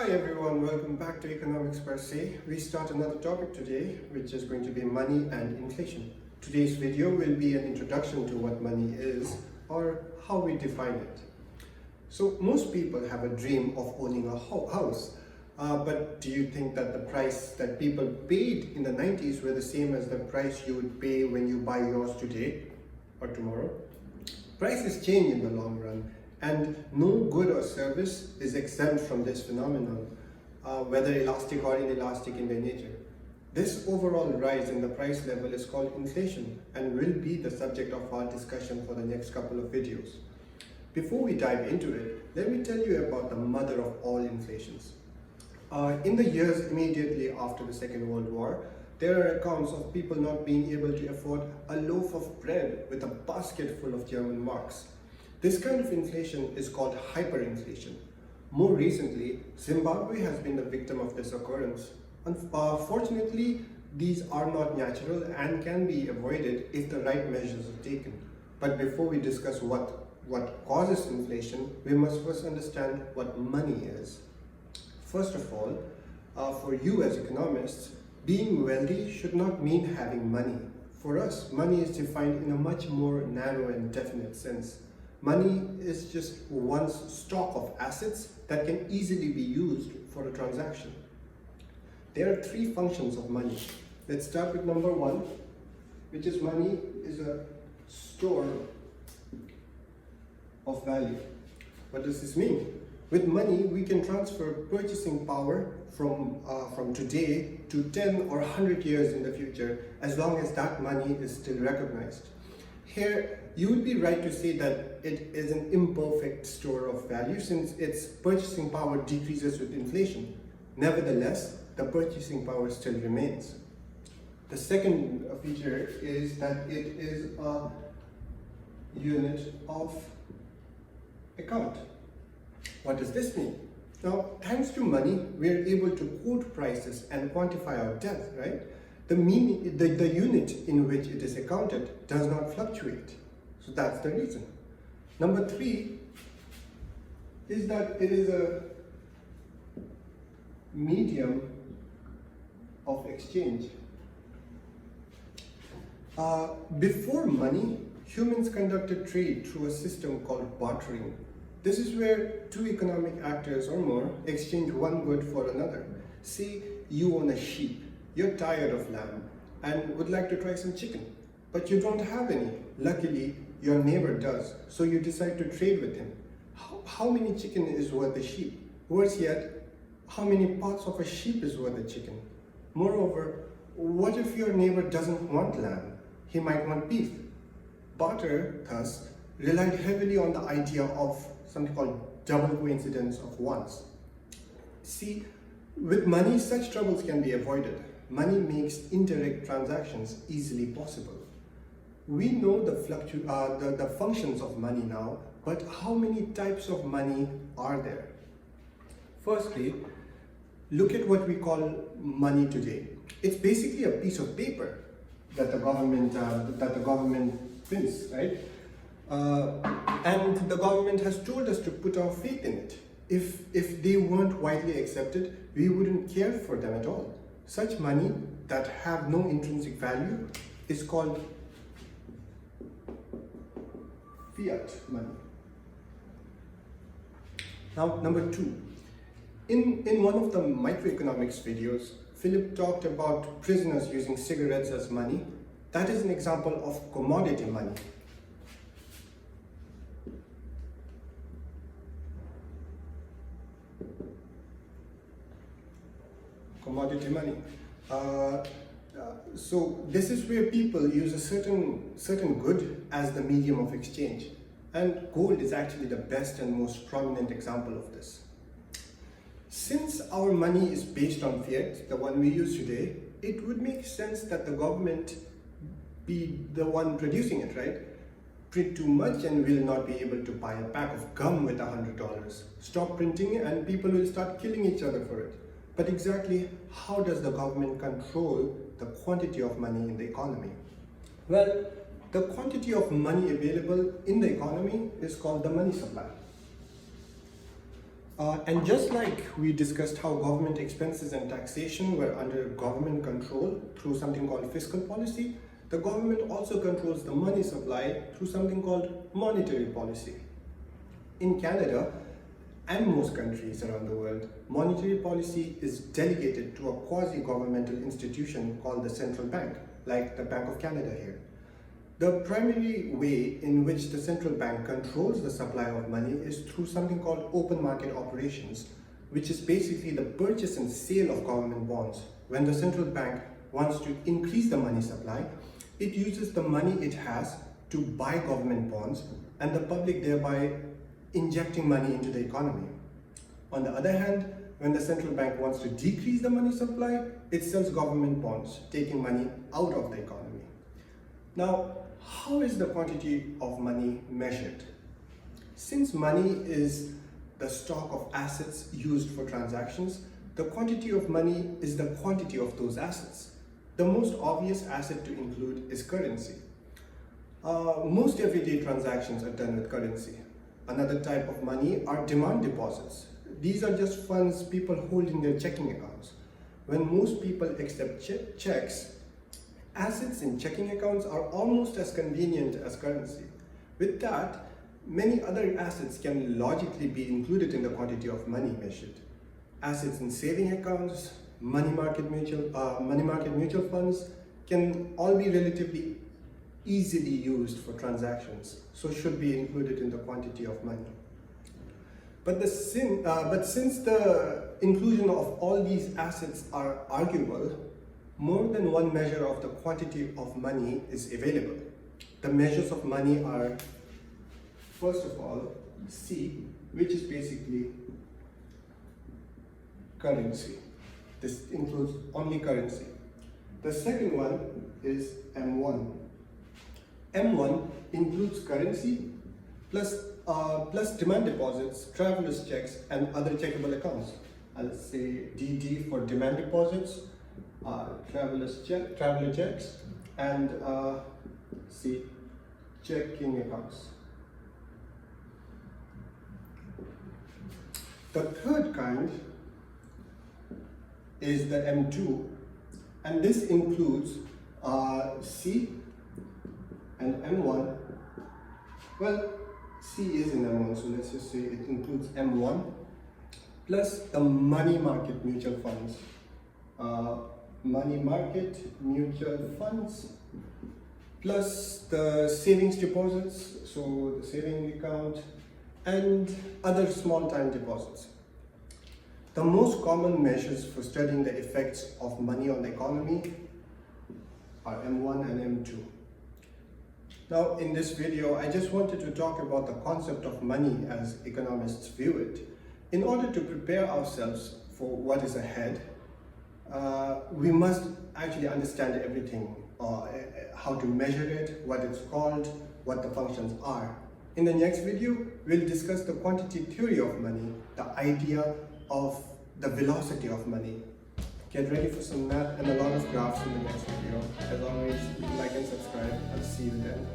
Hi everyone, welcome back to Economics per se. We start another topic today, which is going to be money and inflation. Today's video will be an introduction to what money is or how we define it. So most people have a dream of owning a house, but do you think that the price that people paid in the 90s were the same as the price you would pay when you buy yours today or tomorrow? Prices change in the long run, and no good or service is exempt from this phenomenon, whether elastic or inelastic in their nature. This overall rise in the price level is called inflation and will be the subject of our discussion for the next couple of videos. Before we dive into it, let me tell you about the mother of all inflations. In the years immediately after the Second World War, there are accounts of people not being able to afford a loaf of bread with a basket full of German marks. This kind of inflation is called hyperinflation. More recently, Zimbabwe has been the victim of this occurrence. Unfortunately, these are not natural and can be avoided if the right measures are taken. But before we discuss what causes inflation, we must first understand what money is. First of all, for you as economists, being wealthy should not mean having money. For us, money is defined in a much more narrow and definite sense. Money is just one's stock of assets that can easily be used for a transaction. There are three functions of money. Let's start with number one, which is money is a store of value. What does this mean? With money, we can transfer purchasing power from today to 10 or 100 years in the future, as long as that money is still recognized. Here, you would be right to say that it is an imperfect store of value since its purchasing power decreases with inflation. Nevertheless, the purchasing power still remains. The second feature is that it is a unit of account. What does this mean? Now, thanks to money, we are able to quote prices and quantify our debt, right? The unit in which it is accounted does not fluctuate. So that's the reason. Number three is that it is a medium of exchange. Before money, humans conducted trade through a system called bartering. This is where two economic actors or more exchange one good for another. Say you own a sheep, you're tired of lamb and would like to try some chicken, but you don't have any. Luckily, your neighbor does, so you decide to trade with him. How many chicken is worth a sheep? Worse yet, how many parts of a sheep is worth a chicken? Moreover, what if your neighbor doesn't want lamb? He might want beef. Barter, thus, relied heavily on the idea of something called double coincidence of ones. See, with money, such troubles can be avoided. Money makes indirect transactions easily possible. We know the functions of money now, but how many types of money are there? Firstly, look at what we call money today. It's basically a piece of paper that the government prints, right? And the government has told us to put our faith in it. If they weren't widely accepted, we wouldn't care for them at all. Such money that have no intrinsic value is called fiat money. Now, number two. In one of the Microeconomics videos, Philip talked about prisoners using cigarettes as money. That is an example of commodity money. Commodity money. So this is where people use a certain good as the medium of exchange, and gold is actually the best and most prominent example of this. Since our money is based on fiat, the one we use today, it would make sense that the government be the one producing it, right? Print too much and we'll not be able to buy a pack of gum with $100. Stop printing and people will start killing each other for it. But exactly how does the government control the quantity of money in the economy? Well, the quantity of money available in the economy is called the money supply. And just like we discussed how government expenses and taxation were under government control through something called fiscal policy, the government also controls the money supply through something called monetary policy. In Canada and most countries around the world, monetary policy is delegated to a quasi-governmental institution called the central bank, like the Bank of Canada here. The primary way in which the central bank controls the supply of money is through something called open market operations, which is basically the purchase and sale of government bonds. When the central bank wants to increase the money supply, it uses the money it has to buy government bonds, and the public thereby injecting money into the economy. On the other hand, when the central bank wants to decrease the money supply, it sells government bonds, taking money out of the economy. Now, how is the quantity of money measured? Since money is the stock of assets used for transactions, the quantity of money is the quantity of those assets. The most obvious asset to include is currency. Most everyday transactions are done with currency. Another type of money are demand deposits. These are just funds people hold in their checking accounts. When most people accept checks, assets in checking accounts are almost as convenient as currency. With that, many other assets can logically be included in the quantity of money measured. Assets in saving accounts, money market mutual funds can all be relatively easily used for transactions, so should be included in the quantity of money. But since the inclusion of all these assets are arguable, more than one measure of the quantity of money is available. The measures of money are, first of all, C, which is basically currency. This includes only currency. The second one is M1. M1 includes currency plus demand deposits, travelers' checks, and other checkable accounts. I'll say DD for demand deposits, traveler checks, and C, checking accounts. The third kind is the M2, and this includes C and M1. Well, C is in M1, so let's just say it includes M1 plus the money market mutual funds. Money market mutual funds plus the savings deposits, so the saving account, and other small time deposits. The most common measures for studying the effects of money on the economy are M1 and M2. Now, in this video, I just wanted to talk about the concept of money as economists view it. In order to prepare ourselves for what is ahead, we must actually understand everything, how to measure it, what it's called, what the functions are. In the next video, we'll discuss the quantity theory of money, the idea of the velocity of money. Get ready for some math and a lot of graphs in the next video. As always, like and subscribe. I'll see you then.